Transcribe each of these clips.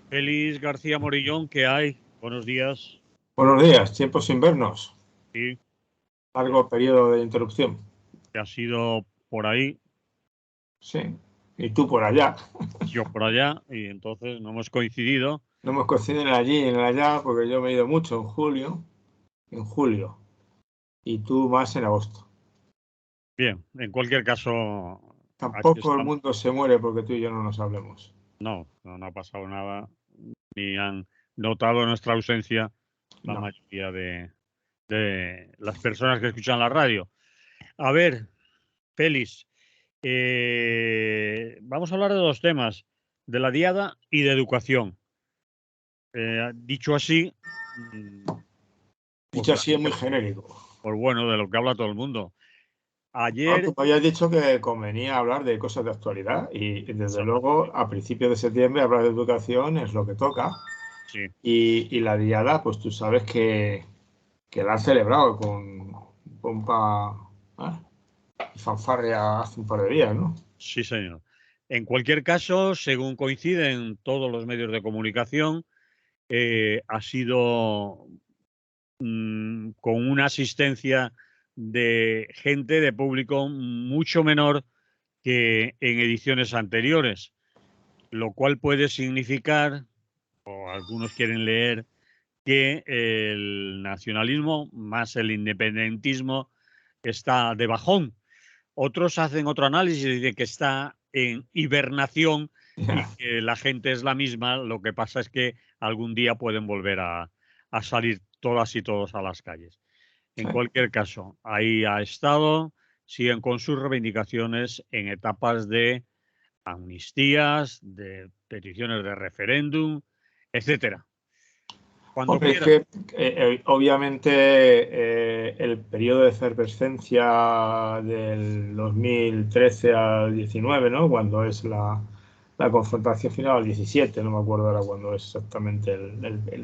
Félix García Morillón, ¿qué hay? Buenos días. Buenos días, tiempos sin vernos. Sí, Largo periodo de interrupción. que ha sido por ahí, Sí. Y tú por allá. yo por allá, y entonces no hemos coincidido. No hemos coincidido en el allí y en el allá porque yo me he ido mucho en julio, y tú más en agosto. Bien, en cualquier caso, aquí Tampoco el estamos. mundo se muere porque tú y yo no nos hablemos. No ha pasado nada, ni han notado nuestra ausencia la No. mayoría de las personas que escuchan la radio. A ver, Félix, vamos a hablar de dos temas, de la diada y de educación. Dicho así, pues Dicho la así es muy gente, genérico. pues bueno, de lo que habla todo el mundo. Bueno, tú Ayer, me habías dicho que convenía hablar de cosas de actualidad y desde luego a principios de septiembre hablar de educación es lo que toca. sí, Y la diada, pues tú sabes que la han celebrado con pompa, ¿eh? Y fanfarria hace un par de días, ¿no? sí, señor. En cualquier caso, según coinciden todos los medios de comunicación, ha sido con una asistencia de gente, de público mucho menor que en ediciones anteriores, lo cual puede significar, o algunos quieren leer, que el nacionalismo más el independentismo está de bajón. Otros hacen otro análisis de que está en hibernación y Ya, que la gente es la misma, lo que pasa es que algún día pueden volver a salir todas y todos a las calles. En sí. cualquier caso, ahí ha estado, siguen con sus reivindicaciones en etapas de amnistías, de peticiones de referéndum, etcétera. Cuando Hombre, es quieran. que obviamente el periodo de efervescencia del 2013 al 19, ¿no? Cuando es la confrontación final al 17, no me acuerdo ahora cuándo es exactamente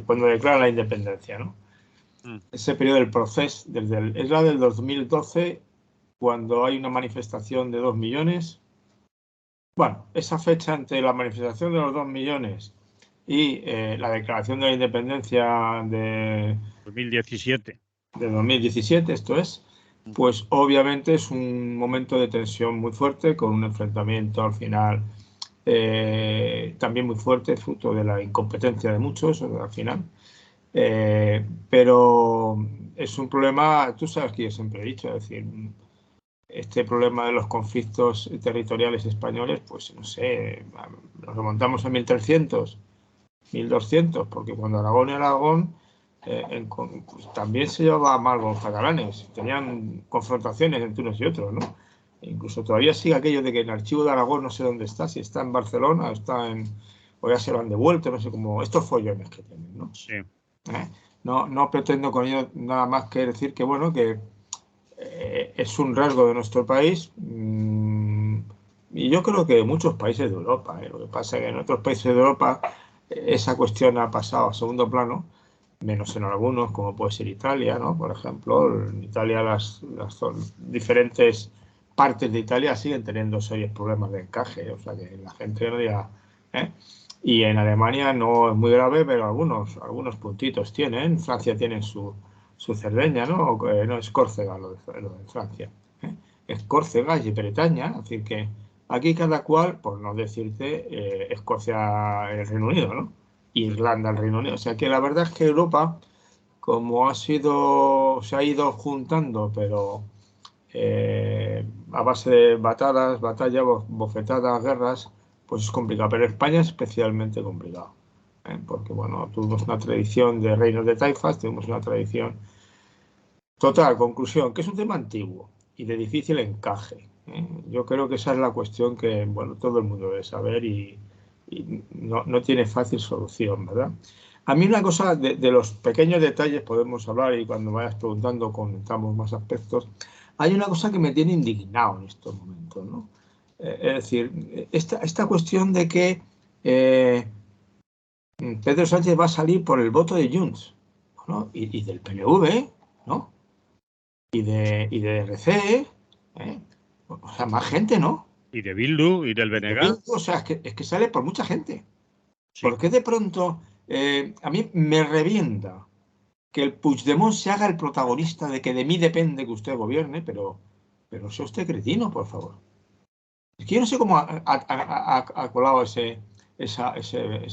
cuando declaran la independencia, ¿no? Mm, Ese periodo del proceso, es la del 2012, cuando hay una manifestación de 2 millones. Bueno, esa fecha entre la manifestación de los 2 millones y la declaración de la independencia 2017. de 2017, esto es, Mm, pues obviamente es un momento de tensión muy fuerte, con un enfrentamiento al final también muy fuerte, fruto de la incompetencia de muchos al final. Pero es un problema, tú sabes que yo siempre he dicho, es decir, este problema de los conflictos territoriales españoles, pues no sé, nos remontamos a 1300, 1200, porque cuando Aragón y Aragón pues, también se llevaba mal con los catalanes, tenían confrontaciones entre unos y otros, ¿no? E incluso todavía sigue aquello de que el archivo de Aragón no sé dónde está, si está en Barcelona o ya se lo han devuelto, no sé cómo, estos follones que tienen, ¿no? sí. ¿Eh? No, no pretendo con ello nada más que decir que, bueno, que es un rasgo de nuestro país, y yo creo que de muchos países de Europa. Lo que pasa es que en otros países de Europa esa cuestión ha pasado a segundo plano, menos en algunos, como puede ser Italia, ¿no? Por ejemplo, en Italia las diferentes partes de Italia siguen teniendo serios problemas de encaje, o sea que la gente no diga, ¿eh? Y en Alemania no es muy grave, pero algunos puntitos tienen. Francia tiene su Cerdeña, ¿no? No es Córcega lo de Francia, ¿eh? Es Córcega y Bretaña, es decir que aquí cada cual, por no decirte, Escocia el Reino Unido, ¿no? Irlanda el Reino Unido. O sea que la verdad es que Europa, como se ha ido juntando, pero a base de batallas, bofetadas, guerras, pues es complicado. Pero España es especialmente complicado, porque bueno, tuvimos una tradición de reinos de taifas, tuvimos una tradición. Total, conclusión, que es un tema antiguo y de difícil encaje. Yo creo que esa es la cuestión que, bueno, todo el mundo debe saber y no tiene fácil solución, ¿verdad? A mí una cosa, de los pequeños detalles podemos hablar y cuando vayas preguntando comentamos más aspectos. Hay una cosa que me tiene indignado en estos momentos, ¿no? Es decir, esta cuestión de que Pedro Sánchez va a salir por el voto de Junts, ¿no? Y del PNV, ¿no? Y de RC, ¿eh? O sea, más gente, ¿no? Y de Bildu y del Y de BNG. Bildu, o sea, es que sale por mucha gente. Sí. ¿Por qué de pronto a mí me revienta que el Puigdemont se haga el protagonista de que de mí depende que usted gobierne, pero sea usted cretino, por favor? Es que yo no sé cómo ha colado ese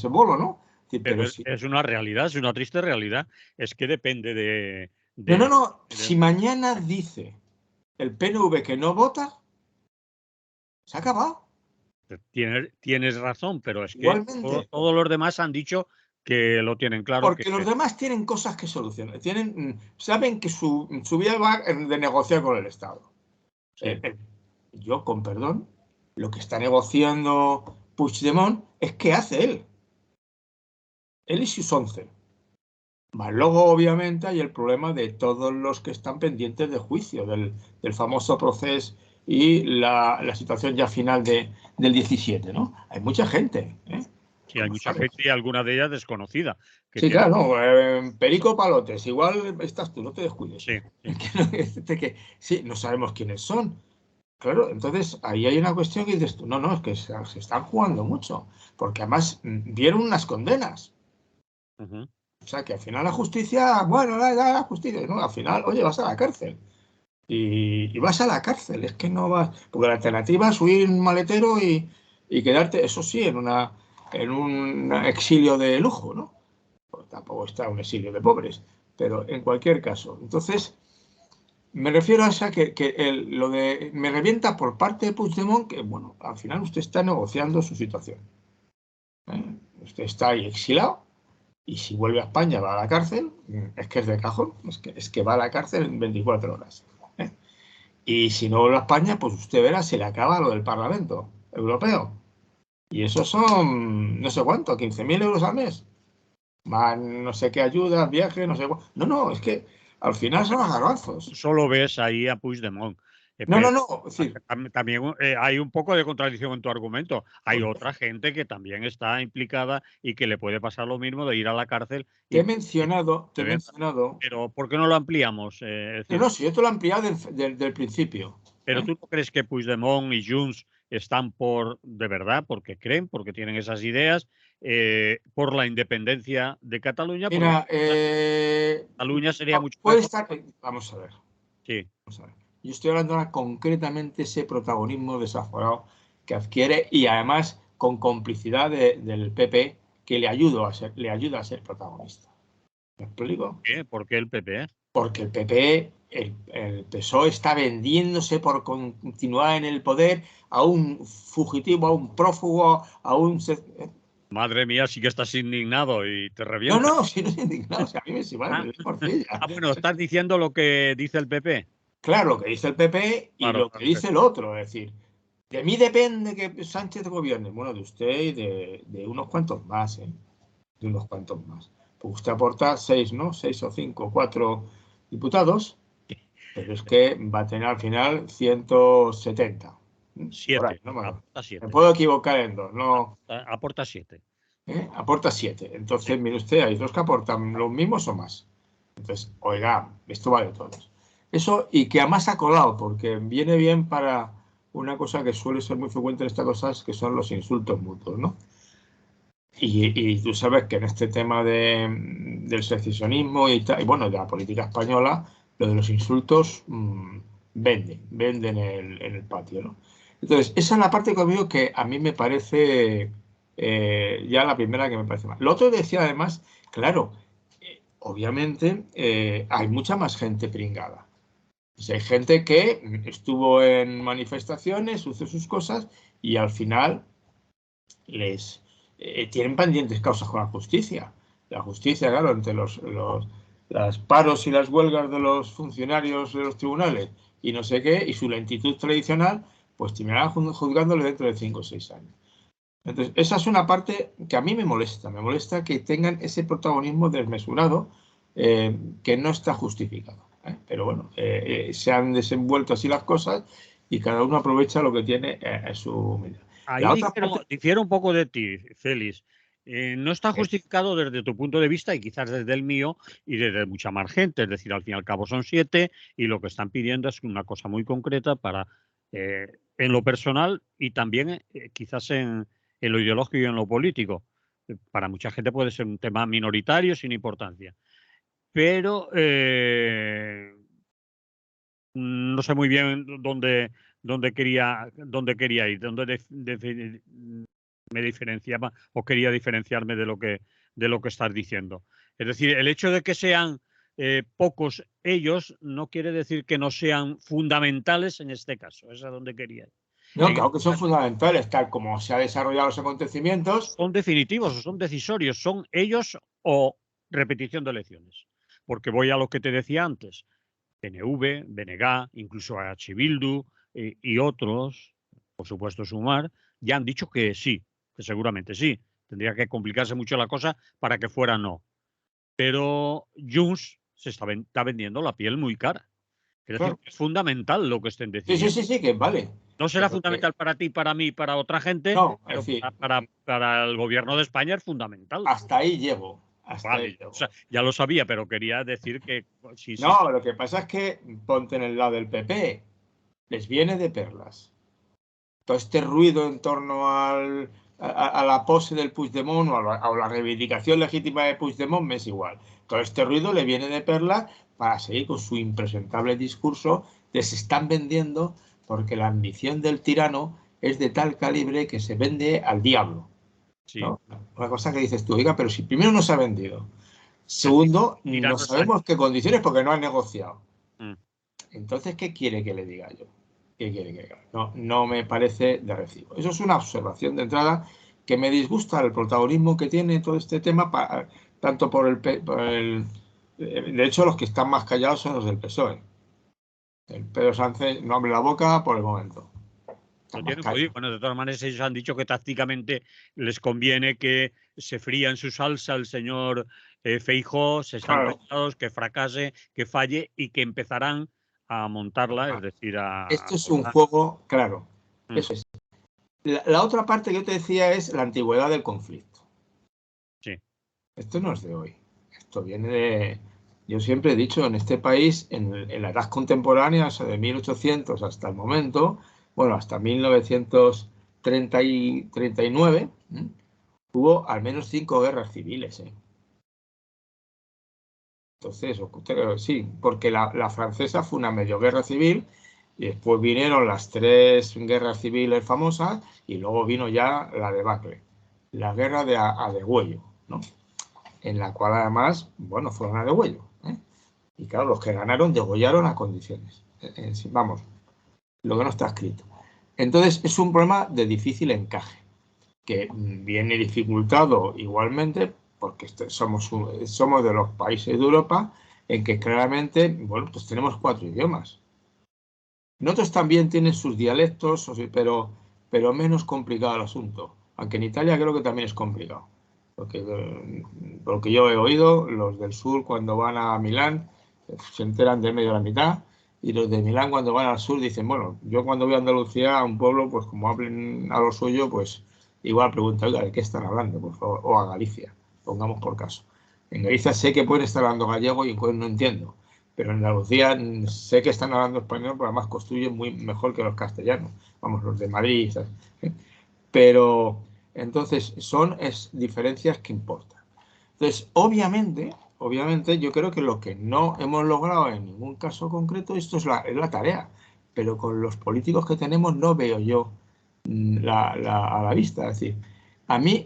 bolo, ¿no? Pero Pero sí. es una realidad, es una triste realidad. Es que depende No. de- Si mañana dice el PNV que no vota, se ha acabado. Tienes razón, pero es que Igualmente. todos los demás han dicho que lo tienen claro. Porque los demás tienen cosas que solucionar. Saben que su vida va de negociar con el Estado. Sí. Yo, con perdón, lo que está negociando Puigdemont es qué hace él. Él y sus 11. Más luego, obviamente, hay el problema de todos los que están pendientes de juicio, del famoso proceso y la situación ya final del 17, ¿no? Hay mucha gente, ¿eh? Sí, hay Como mucha sabes. gente y alguna de ellas desconocida que Sí, tiene. claro, no, Perico Palotes, igual estás tú, no te descuides. Sí, sí. Sí, no sabemos quiénes son. Claro, entonces ahí hay una cuestión que dices tú, no, es que se están jugando mucho, porque además dieron unas condenas. Ujú. O sea, que al final la justicia, bueno, la justicia, no, al final, oye, vas a la cárcel. Y vas a la cárcel, es que no vas, porque la alternativa es huir en un maletero y quedarte, eso sí, en un exilio de lujo, ¿no? Pues tampoco está un exilio de pobres, pero en cualquier caso. Entonces, me refiero a esa lo de me revienta por parte de Puigdemont, que bueno, al final usted está negociando su situación. ¿Eh? Usted está ahí exilado y si vuelve a España va a la cárcel, es que es de cajón, es que va a la cárcel en 24 horas. ¿Eh? Y si no vuelve a España, pues usted verá, se le acaba lo del Parlamento Europeo. Y eso son, no sé cuánto, 15.000 euros al mes. Más no sé qué ayuda, viaje, no sé cuánto. No, es que al final son los garbanzos. Solo ves ahí a Puigdemont. No, Pero no, es decir, también hay un poco de contradicción en tu argumento. Hay porque otra gente que también está implicada y que le puede pasar lo mismo de ir a la cárcel te y he mencionado, te he te ven. mencionado. Pero ¿por qué no lo ampliamos? Es decir, No, si yo te lo he ampliado del principio. ¿pero ¿Eh? tú no crees que Puigdemont y Junts están de verdad, porque creen, porque tienen esas ideas, por la independencia de Cataluña? Porque Mira, Cataluña sería mucho puede mejor. estar. Vamos a ver. Sí, Vamos a ver. Yo estoy hablando ahora concretamente ese protagonismo desaforado que adquiere y además con complicidad del PP que le ayuda a ser protagonista. ¿Me explico? ¿por qué el PP? Porque el PP, el PSOE está vendiéndose por continuar en el poder a un fugitivo, a un prófugo, a un... Madre mía, sí que estás indignado y te revienta. No, si no es indignado, si a mí me es igual, me Ah, doy morcilla. bueno, estás diciendo lo que dice el PP. Claro, lo que dice el PP y Claro, lo que dice el otro, es decir, de mí depende que Sánchez gobierne, bueno, de usted y de unos cuantos más, ¿eh? De unos cuantos más. Pues usted aporta 6, ¿no? 6 o 5, 4 diputados, pero es que va a tener al final 170. Por ahí, 7, no aporta me 7. puedo equivocar en dos, no, Aporta 7. aporta 7. Sí. Entonces, mire usted, hay dos que aportan los mismos o más. Entonces, oiga, esto vale todos. Eso, y que además ha colado, porque viene bien para una cosa que suele ser muy frecuente en estas cosas, que son los insultos mutuos, ¿no? Y tú sabes que en este tema del secesionismo y bueno, de la política española, lo de los insultos venden en el patio, ¿no? Entonces, esa es la parte conmigo que a mí me parece ya la primera que me parece mal. Lo otro decía además, claro, obviamente hay mucha más gente pringada. O sea, hay gente que estuvo en manifestaciones, hizo sus cosas y al final les tienen pendientes causas con la justicia. La justicia, claro, entre las paros y las huelgas de los funcionarios de los tribunales y no sé qué, y su lentitud tradicional, pues terminarán juzgándole dentro de 5 o 6 años. Entonces, esa es una parte que a mí me molesta que tengan ese protagonismo desmesurado que no está justificado. Pero bueno, se han desenvuelto así las cosas y cada uno aprovecha lo que tiene en su medida. Ahí La otra parte, difiero un poco de ti, Félix. No está es, justificado desde tu punto de vista y quizás desde el mío y desde mucha más gente. Es decir, al fin y al cabo son 7 y lo que están pidiendo es una cosa muy concreta para, en lo personal y también quizás en lo ideológico y en lo político. para mucha gente puede ser un tema minoritario sin importancia. Pero no sé muy bien dónde quería ir, me diferenciaba o quería diferenciarme de lo que estás diciendo. Es decir, el hecho de que sean pocos ellos no quiere decir que no sean fundamentales en este caso. Es a donde quería ir. No, En claro que este son caso, fundamentales, tal como se han desarrollado los acontecimientos. son definitivos o son decisorios, son ellos o repetición de elecciones. Porque voy a lo que te decía antes. PNV, BNG, incluso H. Bildu y otros, por supuesto Sumar, ya han dicho que sí, que seguramente sí. Tendría que complicarse mucho la cosa para que fuera no. Pero Junts está vendiendo la piel muy cara. Es decir, Claro. que es fundamental lo que estén Sí, sí, decidiendo. sí, sí, que vale. No será Pero que, fundamental para ti, para mí, para otra gente, no, es pero decir, para el gobierno de España es fundamental. hasta ahí llego. Hasta ahí Vale, o sea, llego. ya lo sabía, pero quería decir que sí, sí, No, sí. lo que pasa es que ponte en el lado del PP, les viene de perlas. Todo este ruido en torno a la pose del Puigdemont o la reivindicación legítima de Puigdemont me es igual. Todo este ruido le viene de perlas para seguir con su impresentable discurso de se están vendiendo porque la ambición del tirano es de tal calibre que se vende al diablo, Sí. ¿no? Una cosa que dices tú, oiga, pero si primero no se ha vendido, El segundo, no tirano sabemos Sánchez. qué condiciones porque no han negociado. Mm. Entonces, ¿qué quiere que le diga yo? ¿Qué quiere que diga? No, no me parece de recibo. Eso es una observación de entrada que me disgusta el protagonismo que tiene todo este tema, tanto de hecho, los que están más callados son los del PSOE. El Pedro Sánchez no abre la boca por el momento. Está Lo más tienen jodido. callado. Bueno, de todas maneras, ellos han dicho que tácticamente les conviene que se fría en su salsa el señor Feijóo, se están Claro. callados, que fracase, que falle y que empezarán a montarla, es decir, Esto a es un votar. juego, claro. Mm. Eso es. La otra parte que yo te decía es la antigüedad del conflicto. Sí, Esto no es de hoy. Esto viene de... Yo siempre he dicho, en este país, en la edad contemporánea, o sea, de 1800 hasta el momento, bueno, hasta 1939, hubo al menos 5 guerras civiles. Entonces, sí, porque la francesa fue una medio guerra civil y después vinieron las 3 guerras civiles famosas y luego vino ya la debacle, la guerra a degüello, ¿no? En la cual además, bueno, fueron a degüello, ¿eh? Y claro, los que ganaron degollaron a condiciones. Vamos, lo que no está escrito. Entonces, es un problema de difícil encaje, que viene dificultado igualmente porque somos de los países de Europa en que claramente, bueno, pues tenemos 4 idiomas. Nosotros también tienen sus dialectos, pero menos complicado el asunto. Aunque en Italia creo que también es complicado. Porque yo he oído, los del sur cuando van a Milán se enteran de medio a la mitad y los de Milán cuando van al sur dicen, bueno, yo cuando voy a Andalucía, a un pueblo, pues como hablen a lo suyo, pues igual pregunto, oiga, ¿de qué están hablando? Por favor, o a Galicia, pongamos por caso. En Galicia sé que pueden estar hablando gallego y no entiendo, pero en Andalucía sé que están hablando español, pero además construyen muy mejor que los castellanos, vamos, los de Madrid, ¿sabes? Pero entonces son diferencias que importan. Entonces, obviamente, yo creo que lo que no hemos logrado en ningún caso concreto, esto es la tarea, pero con los políticos que tenemos no veo yo a la vista. Es decir, a mí,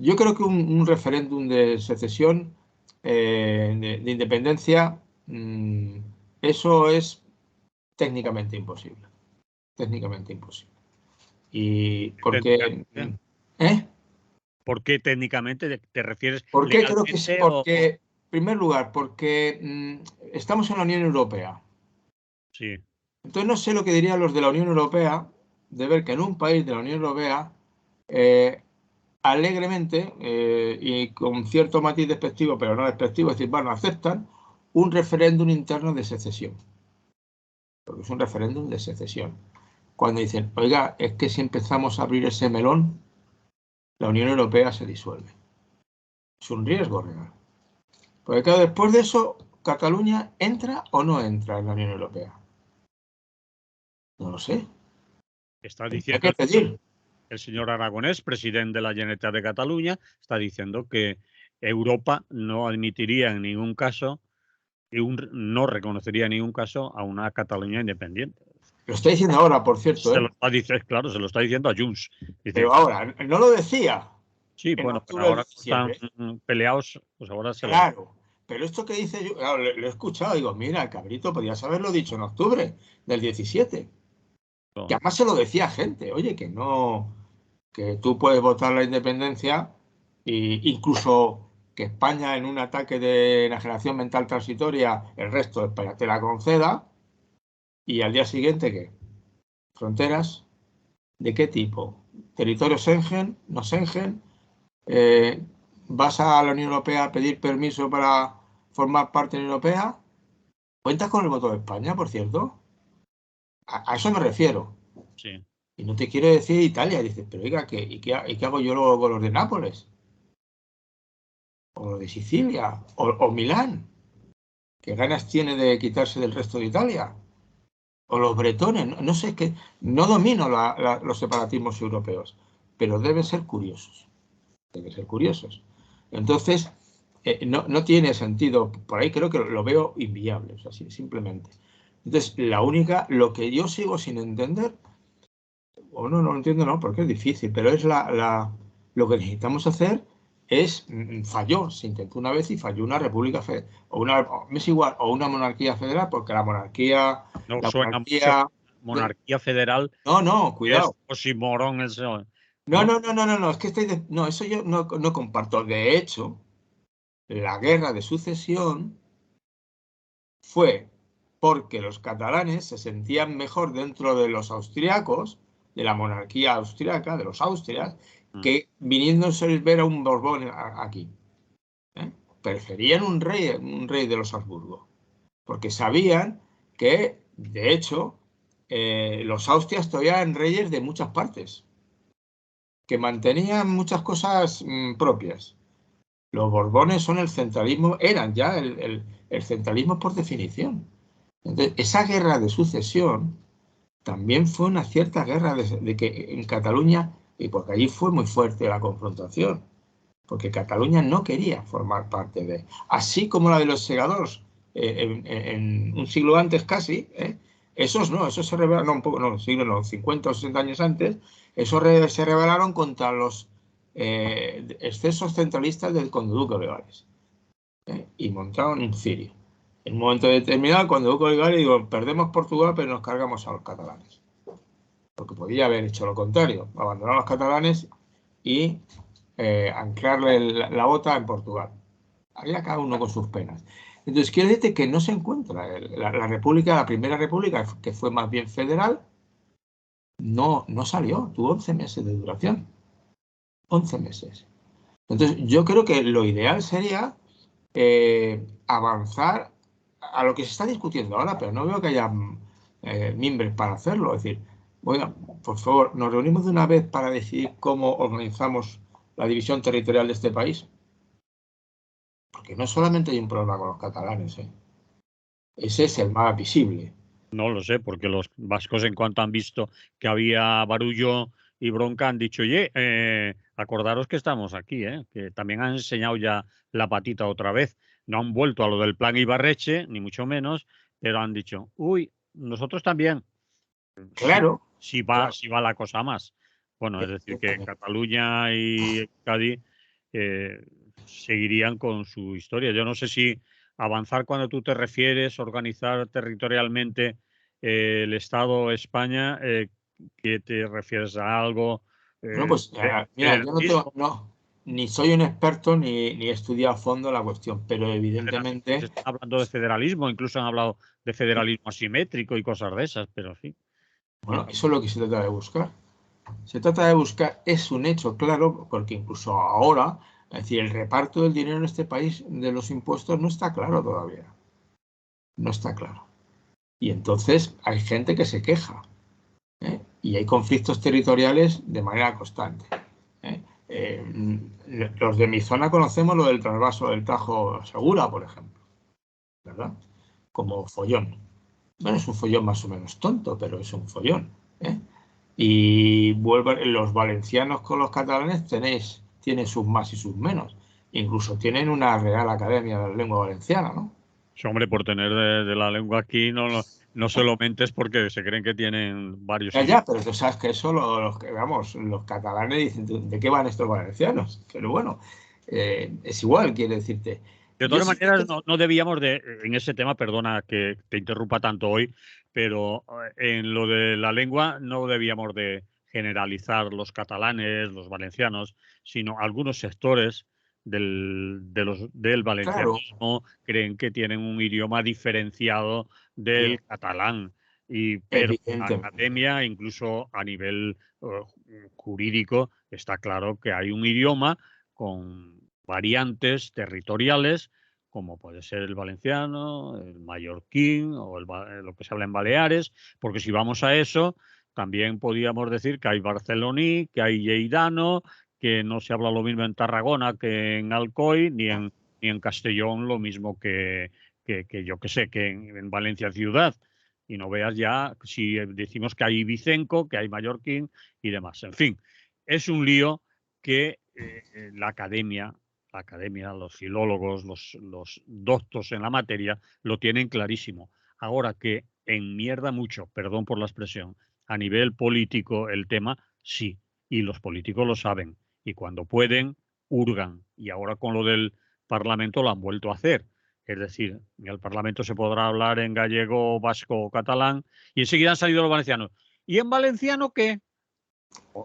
yo creo que un referéndum de secesión, de independencia, eso es técnicamente imposible. Técnicamente imposible. Y porque... técnicamente. ¿Eh? ¿Por qué técnicamente te refieres ¿Por qué creo que es? legalmente Porque, en primer lugar, porque estamos en la Unión Europea. sí? Entonces no sé lo que dirían los de la Unión Europea de ver que en un país de la Unión Europea, alegremente y con cierto matiz despectivo, pero no despectivo, es decir, bueno, aceptan un referéndum interno de secesión. Porque es un referéndum de secesión. Cuando dicen, oiga, es que si empezamos a abrir ese melón, la Unión Europea se disuelve. Es un riesgo real. Porque claro, después de eso, ¿Cataluña entra o no entra en la Unión Europea? No lo sé. Estás Tendría diciendo que pedir. el señor Aragonés, presidente de la Generalitat de Cataluña, está diciendo que Europa no admitiría en ningún caso y no reconocería en ningún caso a una Cataluña independiente. Lo está diciendo ahora, por cierto. Se lo está diciendo, claro, se lo está diciendo a Junts. Dice, pero ahora, no lo decía. Sí, bueno, pero ahora están peleados, pues ahora se Claro, pero esto que dice yo, claro, lo he escuchado, digo, mira, el cabrito podías haberlo dicho en octubre del 17. No. Que además se lo decía gente, oye, que no, que tú puedes votar la independencia e incluso que España en un ataque de enajenación mental transitoria, el resto de España te la conceda, y al día siguiente, ¿qué? ¿Fronteras? ¿De qué tipo? ¿Territorio Schengen? ¿No Schengen? ¿Vas a la Unión Europea a pedir permiso para formar parte de la Unión Europea? ¿Cuentas con el voto de España, por cierto? A eso me refiero. Sí. Y no te quiero decir Italia. Dices, pero oiga, ¿qué hago yo luego con los de Nápoles? O los de Sicilia. O Milán. ¿Qué ganas tiene de quitarse del resto de Italia? O los bretones. No sé, es que no domino los separatismos europeos. Pero deben ser curiosos. Deben ser curiosos. Entonces, no tiene sentido. Por ahí creo que lo veo inviable. O sea, simplemente. Entonces, lo que yo sigo sin entender, o no lo entiendo, no, porque es difícil, pero es lo que necesitamos hacer es, falló, se intentó una vez y falló una república federal, es igual, o una monarquía federal, porque la monarquía... No la suena monarquía, mucho monarquía federal. no, cuidado. Es oxímoron eso. No, es que no, eso yo no comparto. De hecho, la guerra de sucesión fue porque los catalanes se sentían mejor dentro de los austriacos, de la monarquía austriaca, de los Austrias, que viniéndose a ver a un Borbón aquí. Preferían un rey de los Habsburgo, porque sabían que, de hecho, los Austrias todavía eran reyes de muchas partes, que mantenían muchas cosas propias. Los Borbones son el centralismo, eran ya el centralismo por definición. Entonces, esa guerra de sucesión también fue una cierta guerra de que en Cataluña, y porque allí fue muy fuerte la confrontación, porque Cataluña no quería formar parte de, así como la de los segadors en un siglo antes casi, esos se rebelaron un poco, no, siglo no, 50 o 60 años antes, se rebelaron contra los excesos centralistas del conde duque de Gales y montaron un cirio. En un momento determinado, cuando Duque de Gales digo, perdemos Portugal, pero nos cargamos a los catalanes. Porque podía haber hecho lo contrario, abandonar a los catalanes y anclarle la bota en Portugal. Había cada uno con sus penas. Entonces, quiere decir que no se encuentra la república, la primera república, que fue más bien federal, no salió, tuvo 11 meses de duración. 11 meses. Entonces, yo creo que lo ideal sería avanzar a lo que se está discutiendo ahora, pero no veo que haya mimbres para hacerlo. Es decir, oiga, por favor, nos reunimos de una vez para decidir cómo organizamos la división territorial de este país. Porque no solamente hay un problema con los catalanes, ese es el más visible. No lo sé, porque los vascos, en cuanto han visto que había barullo y bronca, han dicho, oye, acordaros que estamos aquí, que también han enseñado ya la patita otra vez. No han vuelto a lo del plan Ibarretxe, ni mucho menos, pero han dicho, uy, nosotros también. Claro. Si va la cosa más. Bueno, es decir, que Cataluña y Cádiz seguirían con su historia. Yo no sé si avanzar cuando tú te refieres, organizar territorialmente el Estado España, que te refieres a algo. Bueno, pues mira, yo ni soy un experto ni he estudiado a fondo la cuestión, pero evidentemente... Están hablando de federalismo, incluso han hablado de federalismo asimétrico y cosas de esas, pero sí. Bueno, eso es lo que se trata de buscar. Se trata de buscar, es un hecho claro, porque incluso ahora, es decir, el reparto del dinero en este país de los impuestos no está claro todavía. No está claro. Y entonces hay gente que se queja. Y hay conflictos territoriales de manera constante. Los de mi zona conocemos lo del trasvaso del Tajo Segura, por ejemplo, ¿verdad? Como follón. Bueno, es un follón más o menos tonto, pero es un follón. Y los valencianos con los catalanes tienen sus más y sus menos. Incluso tienen una Real Academia de la Lengua Valenciana, ¿no? Sí, hombre, por tener de la lengua aquí no solamente es porque se creen que tienen varios Ya, idiomas. ya, pero tú sabes que eso, los catalanes dicen, ¿de qué van estos valencianos? Pero bueno, es igual, quiere decirte. De Yo todas sí que maneras, no debíamos en ese tema, perdona que te interrumpa tanto hoy, pero en lo de la lengua no debíamos de generalizar los catalanes, los valencianos, sino algunos sectores del claro, valencianismo creen que tienen un idioma diferenciado del catalán. Pero la evidentemente. academia, incluso a nivel jurídico, está claro que hay un idioma con variantes territoriales, como puede ser el valenciano, el mallorquín o lo que se habla en Baleares, porque si vamos a eso, también podríamos decir que hay barceloní, que hay lleidano, que no se habla lo mismo en Tarragona que en Alcoy, ni en Castellón lo mismo que yo que sé, que en Valencia ciudad. Y no veas ya si decimos que hay vicenco, que hay mallorquín y demás. En fin, es un lío que la academia, los filólogos, los doctos en la materia lo tienen clarísimo. Ahora que enmierda mucho, perdón por la expresión, a nivel político el tema, sí, y los políticos lo saben. Y cuando pueden, hurgan. Y ahora con lo del Parlamento lo han vuelto a hacer. Es decir, en el Parlamento se podrá hablar en gallego, vasco o catalán, y enseguida han salido los valencianos. ¿Y en valenciano qué?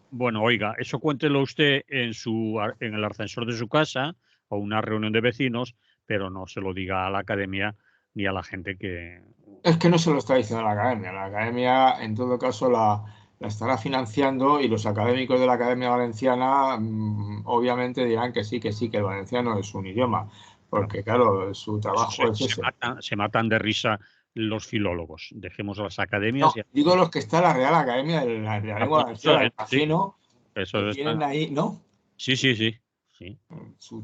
Bueno, oiga, eso cuéntelo usted en el ascensor de su casa o una reunión de vecinos, pero no se lo diga a la academia ni a la gente que... Es que no se lo está diciendo la academia. La academia, en todo caso, la estará financiando y los académicos de la Academia Valenciana, obviamente dirán que sí, que el valenciano es un idioma, Bueno, porque claro, su eso trabajo es ese. se matan de risa los filólogos. Dejemos las academias No, y... digo los que está en la Real Academia de la Lengua Valenciana, me Sí, imagino que eso tienen está... ahí, ¿no? Sí, sí, sí, sí. Su-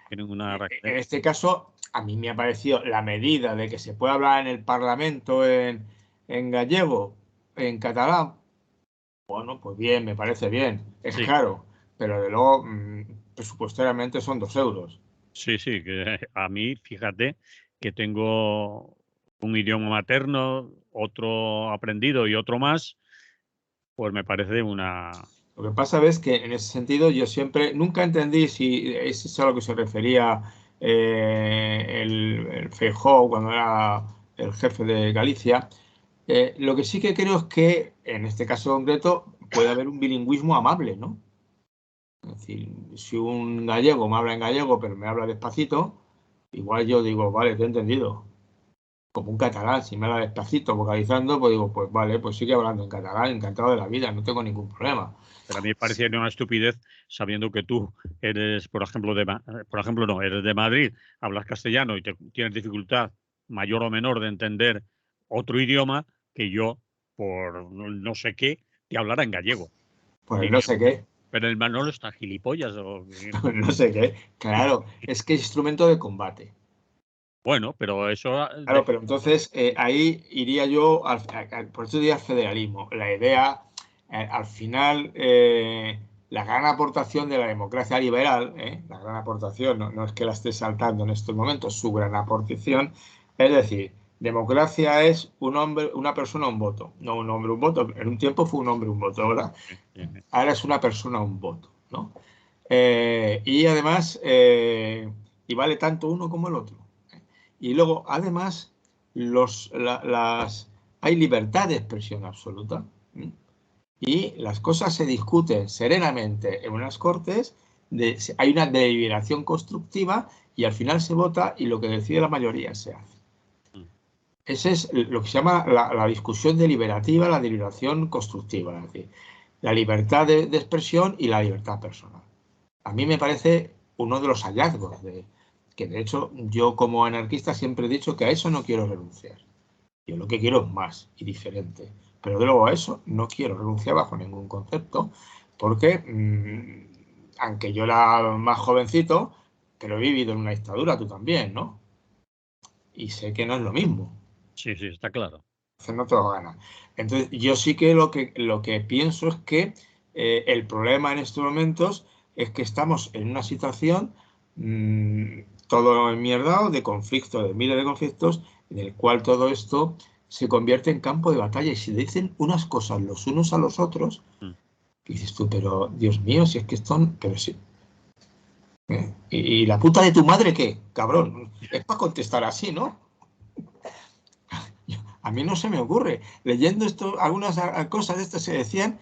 Tienen una... En este caso, a mí me ha parecido la medida de que se puede hablar en el Parlamento en gallego, en catalán. Bueno, pues bien, me parece bien. Es Sí, caro, pero de luego presupuestariamente son 2 euros. sí, sí, que a mí, fíjate, que tengo un idioma materno, otro aprendido y otro más, pues me parece una... Lo que pasa es que en ese sentido yo siempre, nunca entendí si es a lo que se refería el Feijóo cuando era el jefe de Galicia. Lo que sí que creo es que en este caso concreto puede haber un bilingüismo amable, ¿no? Es decir, si un gallego me habla en gallego pero me habla despacito, igual yo digo, vale, te he entendido. Como un catalán, si me habla despacito, vocalizando, pues digo, pues vale, pues sigue hablando en catalán, encantado de la vida, no tengo ningún problema. Pero a mí me parecía una estupidez sabiendo que tú eres, por ejemplo, por ejemplo, no, eres de Madrid, hablas castellano y tienes dificultad mayor o menor de entender otro idioma que yo, por no sé qué, te hablara en gallego. Pues no Diría, sé qué, pero el Manolo está gilipollas. no sé qué. Claro, es que es instrumento de combate. Bueno, pero eso Claro, pero entonces ahí iría yo, por eso diría federalismo. La idea, al final, la gran aportación de la democracia liberal, la gran aportación, no es que la esté saltando en estos momentos, su gran aportación, es decir, democracia es un hombre, una persona, un voto. No un hombre, un voto. En un tiempo fue un hombre, un voto, ¿verdad? Ahora es una persona, un voto, ¿no? Y además, y vale tanto uno como el otro. Y luego, además, hay libertad de expresión absoluta. Y las cosas se discuten serenamente en unas cortes, hay una deliberación constructiva y al final se vota y lo que decide la mayoría se hace. Ese es lo que se llama la discusión deliberativa, la deliberación constructiva, es decir, la libertad de expresión y la libertad personal. A mí me parece uno de los hallazgos que de hecho yo como anarquista siempre he dicho que a eso no quiero renunciar. Yo lo que quiero es más y diferente. Pero de luego a eso no quiero renunciar bajo ningún concepto porque aunque yo era más jovencito, pero he vivido en una dictadura, tú también, ¿no? Y sé que no es lo mismo. sí, sí, está claro. no te lo gana. Entonces, yo sí que lo que pienso es que el problema en estos momentos es que estamos en una situación todo enmierdado de conflictos, de miles de conflictos, en el cual todo esto se convierte en campo de batalla y se dicen unas cosas los unos a los otros, Mm. y dices tú, pero Dios mío, si es que esto, pero sí. ¿Y la puta de tu madre qué? Cabrón, es para contestar así, ¿no? A mí no se me ocurre. Leyendo esto, algunas cosas de estas se decían,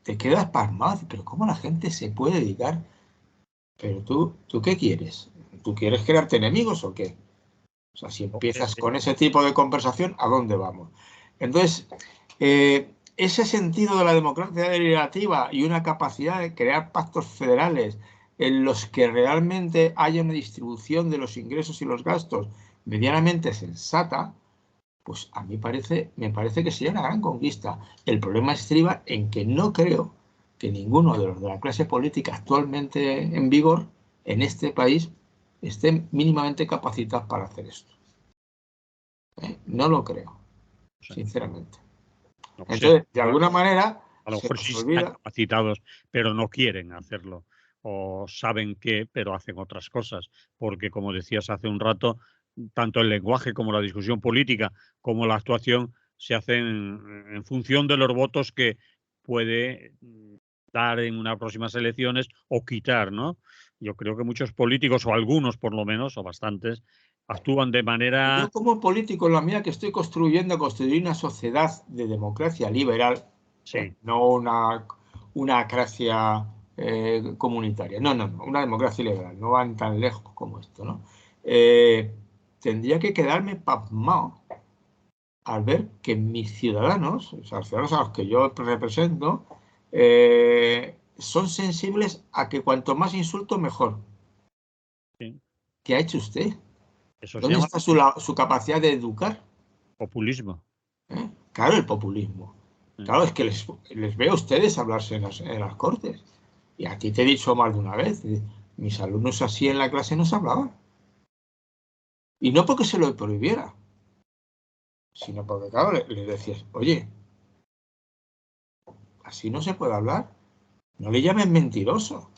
te quedas pasmado, pero ¿cómo la gente se puede dedicar? Pero ¿tú qué quieres? ¿Tú quieres crearte enemigos o qué? O sea, si empiezas con ese tipo de conversación, ¿a dónde vamos? Entonces, ese sentido de la democracia deliberativa y una capacidad de crear pactos federales en los que realmente haya una distribución de los ingresos y los gastos medianamente sensata, pues a mí me parece que sería una gran conquista. El problema estriba en que no creo que ninguno de los de la clase política actualmente en vigor en este país estén mínimamente capacitados para hacer esto. No lo creo, Sí. sinceramente. No sé, Entonces, de alguna manera, a lo se mejor nos sí están olvida. capacitados, pero no quieren hacerlo. O saben que, pero hacen otras cosas. Porque, como decías hace un rato, tanto el lenguaje como la discusión política, como la actuación, se hacen en función de los votos que puede dar en unas próximas elecciones o quitar, ¿no? Yo creo que muchos políticos, o algunos por lo menos, o bastantes, actúan de Yo manera... como político, la mía que estoy construir una sociedad de democracia liberal, Sí, no una acracia comunitaria, no, una democracia liberal, no van tan lejos como esto, ¿no? Tendría que quedarme pasmado al ver que mis ciudadanos, o sea, los ciudadanos a los que yo represento, son sensibles a que cuanto más insulto, mejor. sí. ¿Qué ha hecho usted? Eso se ¿Dónde llama está su capacidad de educar? populismo. Claro, el populismo. Mm. Claro, es que les veo a ustedes hablarse en las cortes. Y a ti te he dicho más de una vez, mis alumnos así en la clase no se hablaban. Y no porque se lo prohibiera, sino porque, claro, le decías, oye, así no se puede hablar. No le llames mentiroso.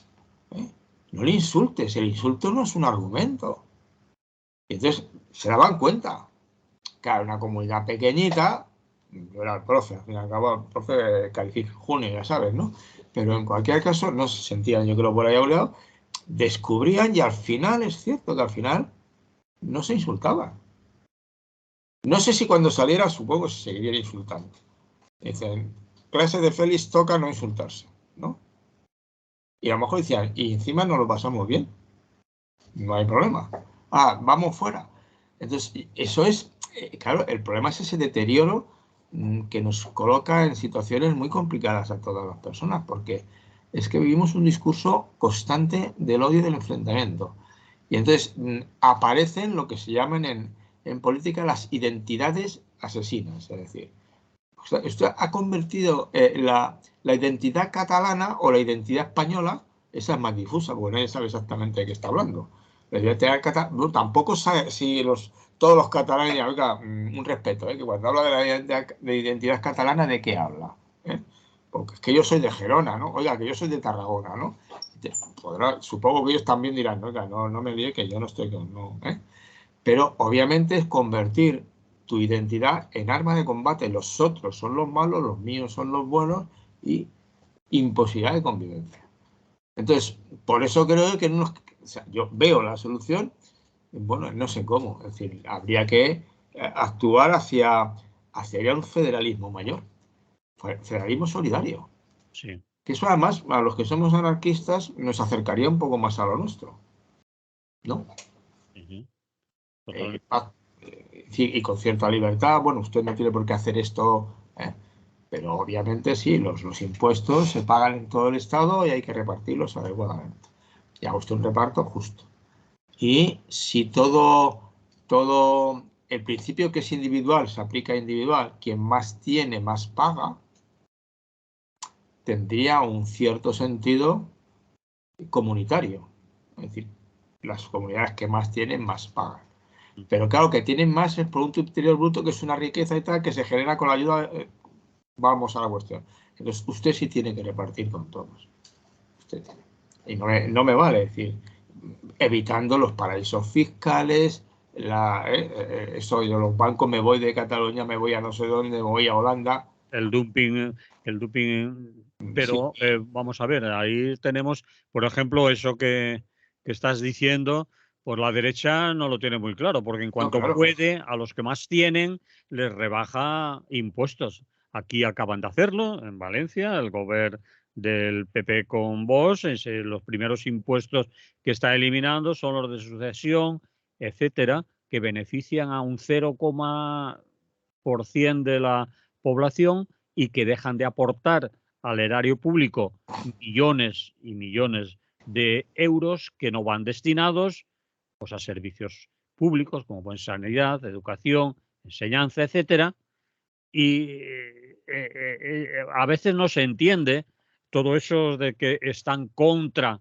¿eh? No le insultes. El insulto no es un argumento. Y entonces se daban cuenta. Claro, una comunidad pequeñita, yo era el profe, al fin y al cabo el profe califica en junio, ya sabes, ¿no? Pero en cualquier caso no se sentían, yo creo, por ahí obligado, descubrían y al final, es cierto que al final no se insultaban. No sé si cuando saliera, supongo, se seguirían insultando. Dicen, clase de Félix toca no insultarse, ¿no? Y a lo mejor decían, y encima nos lo pasamos bien, no hay problema. Ah, vamos fuera. Entonces, eso es, claro, el problema es ese deterioro que nos coloca en situaciones muy complicadas a todas las personas, porque es que vivimos un discurso constante del odio y del enfrentamiento. Y entonces aparecen lo que se llaman en política las identidades asesinas, es decir, esto ha convertido la identidad catalana o la identidad española, esa es más difusa, porque nadie sabe exactamente de qué está hablando. La identidad catalana, tampoco sabe si todos los catalanes, oiga, un respeto, que cuando habla de la identidad catalana, ¿de qué habla? ¿Eh? Porque es que yo soy de Gerona, ¿no? Oiga, que yo soy de Tarragona, ¿no? Supongo que ellos también dirán, oiga, no me líe que yo no estoy con... No, pero obviamente es convertir tu identidad en arma de combate. Los otros son los malos, los míos son los buenos y imposibilidad de convivencia. Entonces, por eso creo que o sea, yo veo la solución, bueno, no sé cómo, es decir, habría que actuar hacia un federalismo mayor, federalismo solidario. Sí. Que eso además, a los que somos anarquistas, nos acercaría un poco más a lo nuestro, ¿no? Ujú. Eh, Totalmente. ah, y con cierta libertad, bueno, usted no tiene por qué hacer esto, pero obviamente sí, los impuestos se pagan en todo el Estado y hay que repartirlos adecuadamente. Y haga usted un reparto justo. Y si todo el principio que es individual se aplica a individual, quien más tiene, más paga, tendría un cierto sentido comunitario. Es decir, las comunidades que más tienen, más pagan. Pero claro, que tienen más el Producto Interior Bruto, que es una riqueza y tal, que se genera con la ayuda. Vamos a la cuestión. Entonces, usted sí tiene que repartir con todos. Usted tiene. Y no me vale decir, evitando los paraísos fiscales, eso de los bancos, me voy de Cataluña, me voy a no sé dónde, me voy a Holanda. El dumping, Sí, pero vamos a ver, ahí tenemos, por ejemplo, eso que estás diciendo, pues la derecha no lo tiene muy claro, porque en no, cuanto claro. puede, a los que más tienen, les rebaja impuestos. Aquí acaban de hacerlo, en Valencia, el gobierno del PP con Vox, los primeros impuestos que está eliminando son los de sucesión, etcétera, que benefician a un 0,% de la población y que dejan de aportar al erario público millones y millones de euros que no van destinados pues, a servicios públicos como pueden sanidad, educación, enseñanza, etcétera. Y a veces no se entiende todo eso de que están contra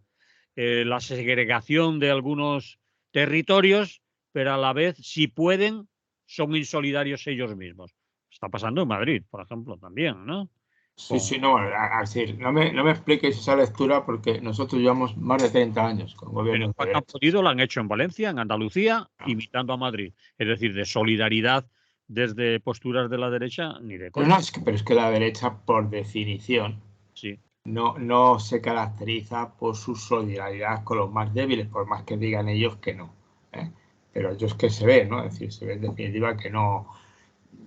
la segregación de algunos territorios, pero a la vez, si pueden, son insolidarios ellos mismos. Está pasando en Madrid, por ejemplo, también, ¿no? Sí, Con, sí, no, decir, no me expliques esa lectura porque nosotros llevamos más de 30 años con pero gobiernos de cuando han derechas. podido lo han hecho en Valencia, en Andalucía, No, imitando a Madrid. Es decir, de solidaridad desde posturas de la derecha, ni de no, coña. pero es que la derecha, por definición, Sí, no se caracteriza por su solidaridad con los más débiles, por más que digan ellos que no. ¿eh? Pero ellos que se ve, ¿no? Es decir, se ve en definitiva que no.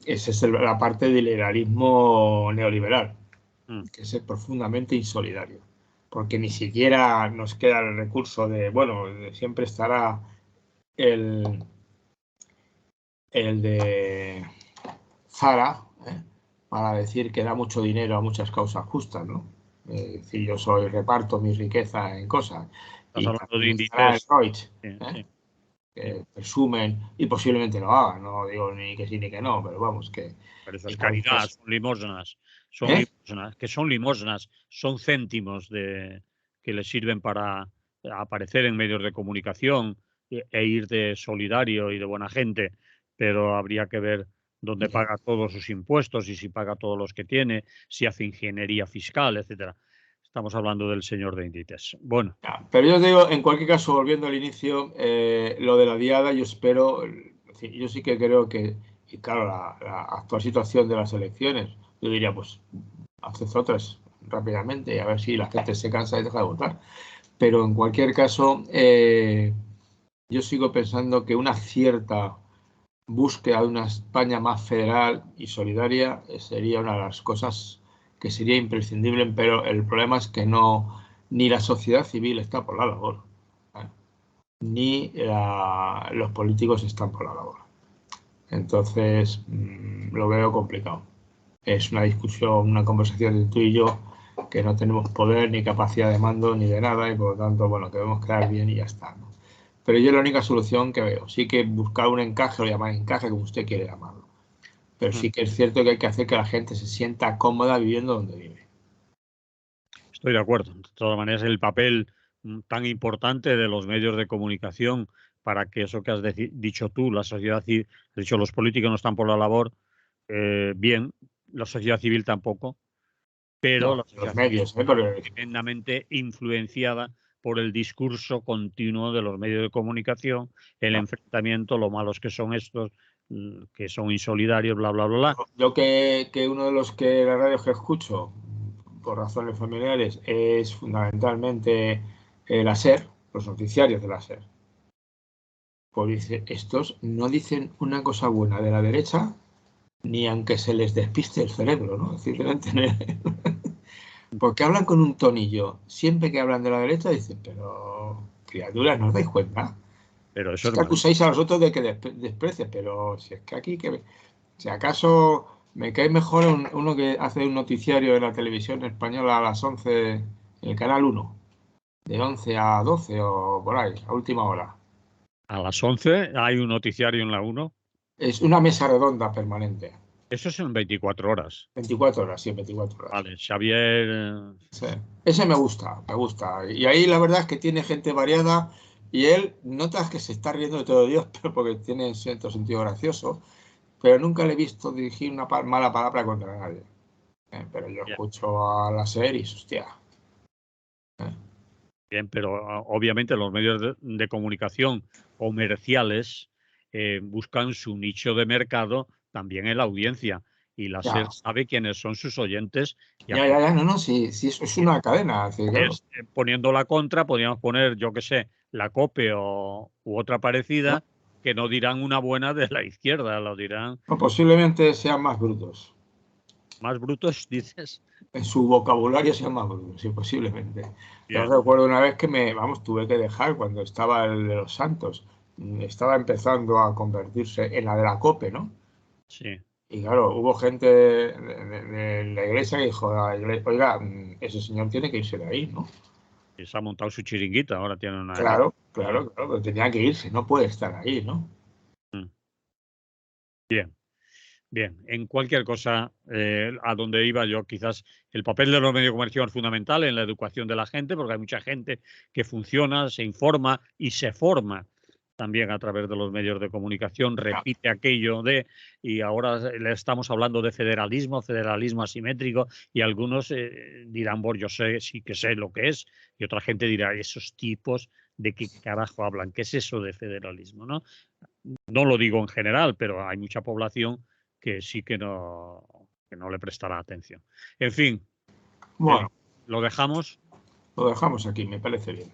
Esa es la parte del liberalismo neoliberal, mm, que es profundamente insolidario. Porque ni siquiera nos queda el recurso de, bueno, siempre estará el, el de Zara, para decir que da mucho dinero a muchas causas justas, ¿no? Es decir, yo reparto mi riqueza en cosas. estás Y hablando de también estará el Inditex. Reuters, Sí, sí, sí. que presumen y posiblemente lo hagan, no digo ni que sí ni que no, pero vamos, que Pero eso es en cualquier caridad, caso. ¿Eh? son limosnas, son céntimos que les sirven para aparecer en medios de comunicación e ir de solidario y de buena gente, pero habría que ver dónde Ya. paga todos sus impuestos y si paga todos los que tiene, si hace ingeniería fiscal, etcétera. Estamos hablando del señor de Inditex. Bueno, Ya. Pero yo os digo, en cualquier caso, volviendo al inicio, lo de la diada, yo espero, yo sí que creo que, y claro, la actual situación de las elecciones, yo diría, pues, haced otras rápidamente y a ver si la gente se cansa y deja de votar. Pero en cualquier caso, yo sigo pensando que una cierta búsqueda de una España más federal y solidaria sería una de las cosas que sería imprescindible, pero el problema es que ni la sociedad civil está por la labor, ¿eh? Ni los políticos están por la labor. Entonces, lo veo complicado. Es una discusión, una conversación de tú y yo que no tenemos poder ni capacidad de mando ni de nada y por lo tanto, bueno, que debemos quedar bien y ya está, ¿no? Pero yo es la única solución que veo. Sí que buscar un encaje, o llamar encaje como usted quiere llamarlo. Pero sí que es cierto que hay que hacer que la gente se sienta cómoda viviendo donde vive. estoy de acuerdo. De todas maneras, el papel tan importante de los medios de comunicación para que eso que has dicho tú, la sociedad civil, has dicho los políticos no están por la labor, bien, la sociedad civil tampoco, pero No, la los sociedad civil medios, está pero tremendamente influenciada por el discurso continuo de los medios de comunicación, el no. enfrentamiento, lo malos que son estos, que son insolidarios, bla, bla, bla, bla. Yo que uno de los que las radios que escucho por razones familiares es fundamentalmente la SER, los noticiarios de la SER. Pues dice, estos no dicen una cosa buena de la derecha ni aunque se les despiste el cerebro, ¿no? Es decir, deben tener. Porque hablan con un tonillo. Siempre que hablan de la derecha dicen, pero criaturas, ¿no os dais cuenta? Pero eso Es es que Madrid. acusáis a los otros de que desprecian, pero si es que aquí, si acaso me cae mejor uno que hace un noticiario de la televisión española a las 11 en el canal 1, de 11 a 12 o por ahí, a última hora. A las 11 hay un noticiario en la 1. Es una mesa redonda permanente. Eso es en 24 horas. 24 horas, sí, 24 horas. Vale, Xavier. Sí. Ese me gusta, me gusta. Y ahí la verdad es que tiene gente variada Y él, notas que se está riendo de todo Dios, pero porque tiene cierto sentido gracioso, pero nunca le he visto dirigir una mala palabra contra nadie. Pero yo Bien, escucho a las series, hostia. bien, pero obviamente los medios de comunicación comerciales buscan su nicho de mercado también en la audiencia. Y la SER Ya, sabe quiénes son sus oyentes y ya, no, sí, sí, eso es una cadena, sí, claro. poniendo la contra, podríamos poner, yo qué sé, la COPE u otra parecida, que no dirán una buena de la izquierda, lo dirán O posiblemente sean más brutos. más brutos, dices. En su vocabulario sean más brutos, sí, posiblemente. Yo Bien, recuerdo una vez que tuve que dejar cuando estaba el de los Santos. Estaba empezando a convertirse en la de la COPE, ¿no? sí. Y claro, hubo gente de la iglesia que dijo, oiga, ese señor tiene que irse de ahí, ¿no? Y se ha montado su chiringuito, ahora tiene una Claro, emisora. claro, pero tenía que irse, no puede estar ahí, ¿no? Mm. Bien. Bien, en cualquier cosa, a donde iba yo, quizás el papel de los medios de comunicación es fundamental en la educación de la gente, porque hay mucha gente que funciona, se informa y se forma también a través de los medios de comunicación, repite aquello y ahora le estamos hablando de federalismo, federalismo asimétrico, y algunos dirán, yo sé, sí que sé lo que es, y otra gente dirá, esos tipos, ¿de qué carajo hablan? ¿Qué es eso de federalismo? No lo digo en general, pero hay mucha población que sí que no le prestará atención. En fin, eh, Bueno, lo dejamos. lo dejamos aquí, me parece bien.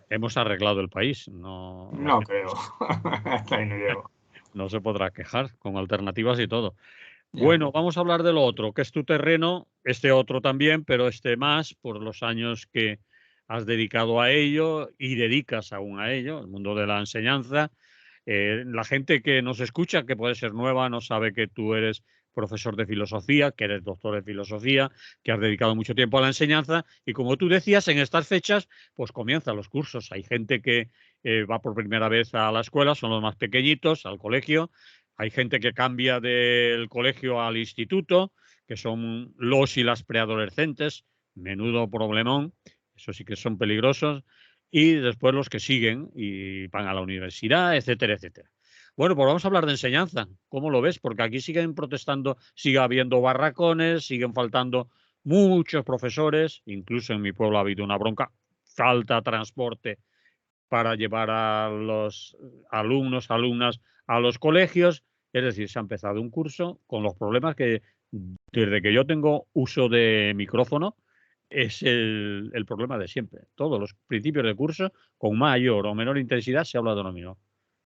Hemos arreglado el país. No, la No gente creo. Hasta ahí no llego. no se podrá quejar con alternativas y todo. Ya. Bueno, vamos a hablar de lo otro, que es tu terreno, este otro también, pero este más por los años que has dedicado a ello y dedicas aún a ello, el mundo de la enseñanza. La gente que nos escucha, que puede ser nueva, no sabe que tú eres profesor de filosofía, que eres doctor de filosofía, que has dedicado mucho tiempo a la enseñanza y como tú decías, en estas fechas, pues comienzan los cursos. Hay gente que va por primera vez a la escuela, son los más pequeñitos, al colegio. Hay gente que cambia del colegio al instituto, que son los y las preadolescentes, menudo problemón, eso sí que son peligrosos y después los que siguen y van a la universidad, etcétera, etcétera. Bueno, pues vamos a hablar de enseñanza. ¿Cómo lo ves? Porque aquí siguen protestando, sigue habiendo barracones, siguen faltando muchos profesores, incluso en mi pueblo ha habido una bronca, falta transporte para llevar a los alumnos, alumnas a los colegios. Es decir, se ha empezado un curso con los problemas que desde que yo tengo uso de micrófono es el problema de siempre. Todos los principios de curso, con mayor o menor intensidad, se habla de lo mismo.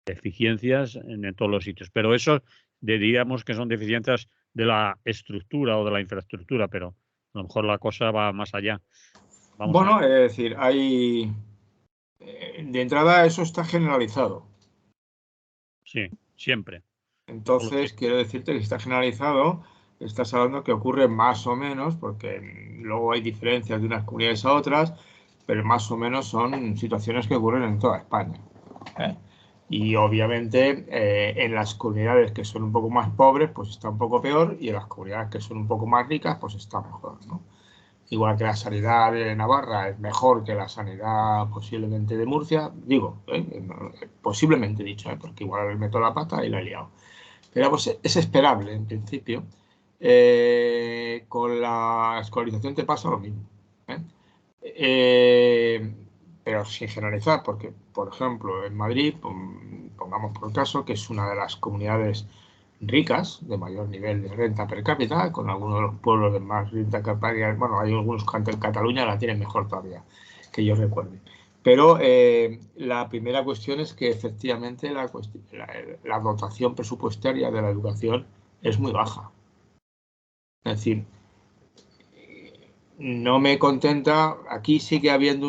Deficiencias en todos los sitios. Pero eso diríamos que son deficiencias de la estructura o de la infraestructura, pero a lo mejor la cosa va más allá. Vamos a ver. Bueno, es decir, de entrada eso está generalizado. Sí, siempre. Todos los Entonces, quiero decirte que está generalizado, estás hablando que ocurre más o menos, porque luego hay diferencias de unas comunidades a otras, pero más o menos son situaciones que ocurren en toda España. ¿eh? Y obviamente en las comunidades que son un poco más pobres, pues está un poco peor, y en las comunidades que son un poco más ricas, pues está mejor, ¿no? Igual que la sanidad de Navarra es mejor que la sanidad posiblemente de Murcia, digo, posiblemente dicho, porque igual meto la pata y la he liado. Pero pues, es esperable en principio. Con la escolarización te pasa lo mismo. ¿eh? Eh, pero sin generalizar, porque, por ejemplo, en Madrid, pongamos por caso, que es una de las comunidades ricas, de mayor nivel de renta per cápita, con algunos de los pueblos de más renta per cápita, bueno, hay algunos que en Cataluña la tienen mejor todavía, que yo recuerde. Pero la primera cuestión es que efectivamente la dotación presupuestaria de la educación es muy baja. Es decir, no me contenta, aquí sigue habiendo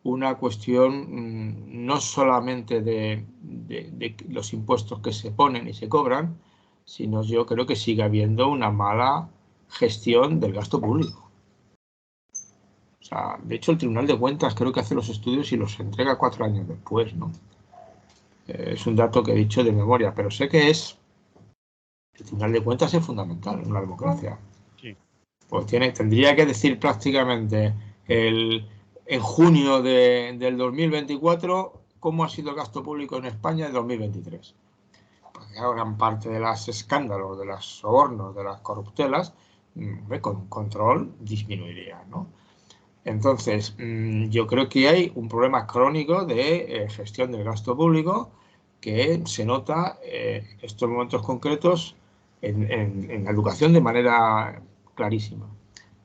una cuestión no solamente de los impuestos que se ponen y se cobran, sino yo creo que sigue habiendo una mala gestión del gasto público. O sea, de hecho, el Tribunal de Cuentas creo que hace los estudios y los entrega 4 años después, ¿no? Es un dato que he dicho de memoria, pero sé que el Tribunal de Cuentas es fundamental en una democracia. Sí. Pues tendría que decir prácticamente en junio del 2024 cómo ha sido el gasto público en España en 2023. Porque gran parte de los escándalos, de los sobornos, de las corruptelas, con control disminuiría, ¿no? Entonces, yo creo que hay un problema crónico de gestión del gasto público que se nota en estos momentos concretos en la educación de manera clarísima.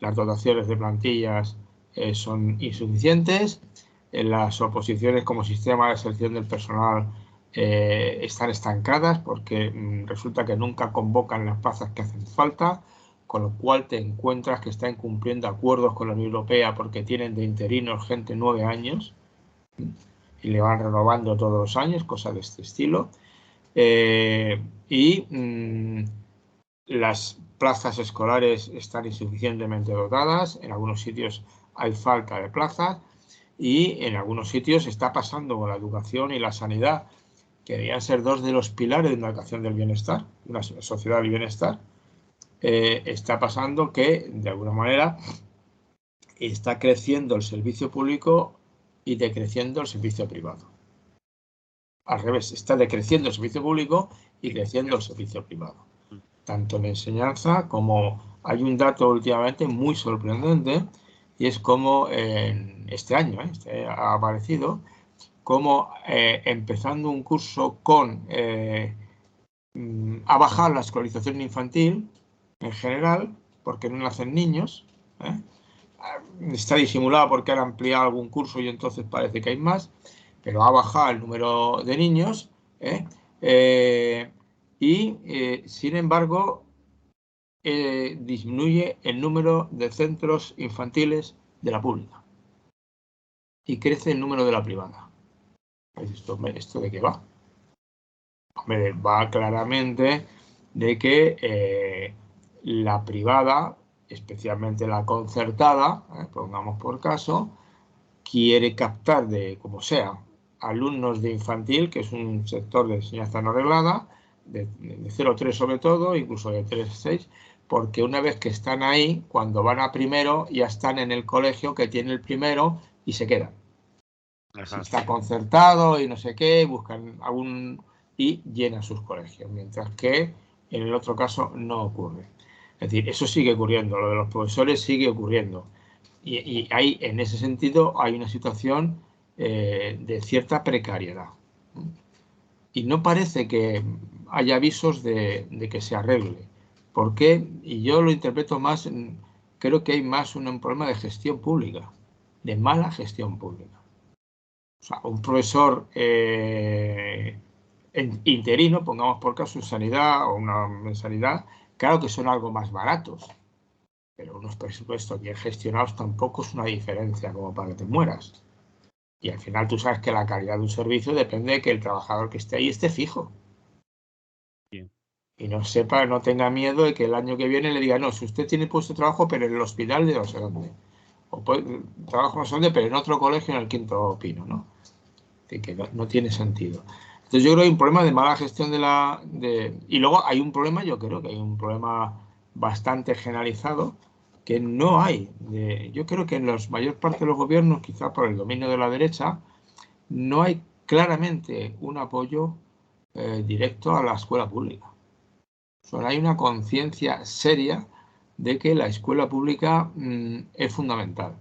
Las dotaciones de plantillas son insuficientes, las oposiciones como sistema de selección del personal están estancadas porque resulta que nunca convocan las plazas que hacen falta, con lo cual te encuentras que están cumpliendo acuerdos con la Unión Europea porque tienen de interinos gente 9 años y le van renovando todos los años, cosas de este estilo. Las plazas escolares están insuficientemente dotadas, en algunos sitios hay falta de plazas y en algunos sitios está pasando con la educación y la sanidad, que deberían ser dos de los pilares de una educación del bienestar, una sociedad del bienestar. Está pasando que, de alguna manera, está creciendo el servicio público y decreciendo el servicio privado. Al revés, está decreciendo el servicio público y creciendo el servicio privado. Tanto en enseñanza como hay un dato últimamente muy sorprendente y es como en este año ha aparecido como empezando un curso con ha bajado la escolarización infantil en general porque no nacen niños, está disimulado porque han ampliado algún curso y entonces parece que hay más, pero ha bajado el número de niños sin embargo disminuye el número de centros infantiles de la pública y crece el número de la privada. ¿Esto de qué va? Hombre, va claramente de que la privada, especialmente la concertada, pongamos por caso, quiere captar de, como sea, alumnos de infantil, que es un sector de enseñanza no reglada, de 0,3 sobre todo, incluso de 3,6, porque una vez que están ahí, cuando van a primero, ya están en el colegio que tiene el primero y se quedan. Si está concertado y no sé qué, buscan algún y llenan sus colegios, mientras que en el otro caso no ocurre. Es decir, eso sigue ocurriendo, lo de los profesores sigue ocurriendo. Y hay, en ese sentido, hay una situación de cierta precariedad. Y no parece que haya avisos de que se arregle. ¿Por qué? Y yo lo interpreto más, creo que hay más un problema de gestión pública, de mala gestión pública. O sea, un profesor interino, pongamos por caso en sanidad o una mensalidad, claro que son algo más baratos, pero unos presupuestos bien gestionados tampoco es una diferencia como para que te mueras. Y al final tú sabes que la calidad de un servicio depende de que el trabajador que esté ahí esté fijo. Bien. Y no sepa, no tenga miedo de que el año que viene le diga, no, si usted tiene puesto de trabajo, pero en el hospital de no sé dónde. O trabajo no sé dónde, pero en otro colegio en el Quinto Pino, ¿no? Que no tiene sentido. Entonces yo creo que hay un problema de mala gestión y luego hay un problema, yo creo que hay un problema bastante generalizado que no hay. Yo creo que en la mayor parte de los gobiernos, quizás por el dominio de la derecha, no hay claramente un apoyo directo a la escuela pública. Solo hay una conciencia seria de que la escuela pública es fundamental.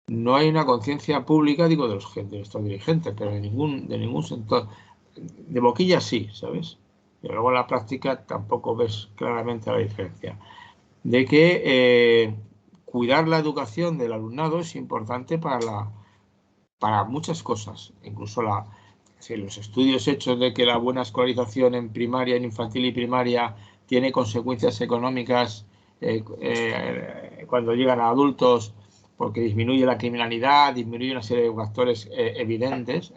No hay una conciencia pública, digo, de estos dirigentes, pero de ningún sector. De boquilla sí, ¿sabes? Pero luego en la práctica tampoco ves claramente la diferencia. De que cuidar la educación del alumnado es importante para muchas cosas. Incluso los estudios hechos de que la buena escolarización en primaria, en infantil y primaria, tiene consecuencias económicas cuando llegan a adultos, porque disminuye la criminalidad, disminuye una serie de factores evidentes,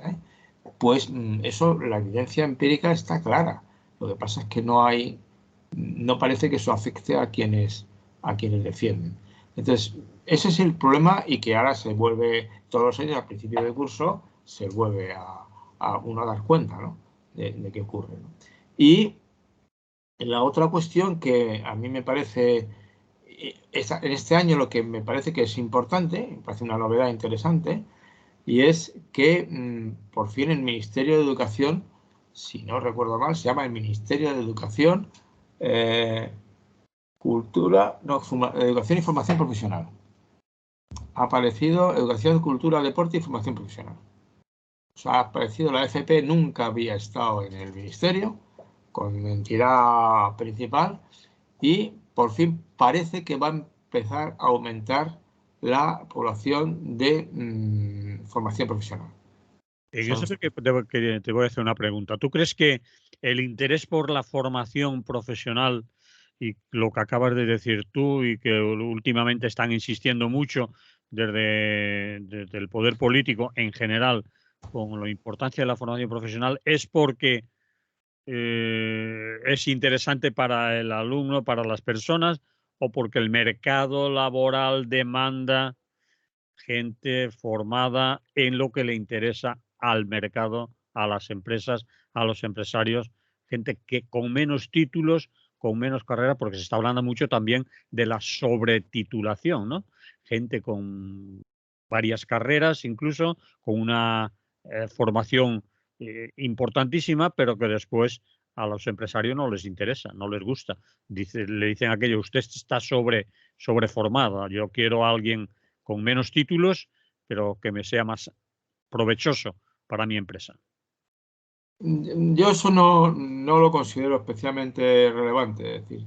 pues eso, la evidencia empírica está clara. Lo que pasa es que no parece que eso afecte a quienes defienden. Entonces, ese es el problema y que ahora se vuelve, todos los años al principio del curso, se vuelve a uno a dar cuenta, ¿no? de qué ocurre, ¿no? Y la otra cuestión que a mí me parece en este año lo que me parece que es importante, me parece una novedad interesante, y es que por fin el Ministerio de Educación, si no recuerdo mal, se llama el Ministerio de Educación, Cultura, no, Educación y Formación Profesional. Ha aparecido Educación, Cultura, Deporte y Formación Profesional. O sea, ha aparecido la FP, nunca había estado en el Ministerio, con entidad principal, y por fin parece que va a empezar a aumentar la población de formación profesional. En eso sí que te voy a hacer una pregunta. ¿Tú crees que el interés por la formación profesional y lo que acabas de decir tú y que últimamente están insistiendo mucho desde el poder político en general con la importancia de la formación profesional es porque es interesante para el alumno, para las personas, o porque el mercado laboral demanda gente formada en lo que le interesa al mercado, a las empresas, a los empresarios, gente que con menos títulos, con menos carrera, porque se está hablando mucho también de la sobretitulación, ¿no? Gente con varias carreras, incluso con una formación importantísima, pero que después a los empresarios no les interesa, no les gusta. Le dicen aquello, usted está sobreformado, yo quiero a alguien con menos títulos, pero que me sea más provechoso para mi empresa. Yo eso no lo considero especialmente relevante. Es decir,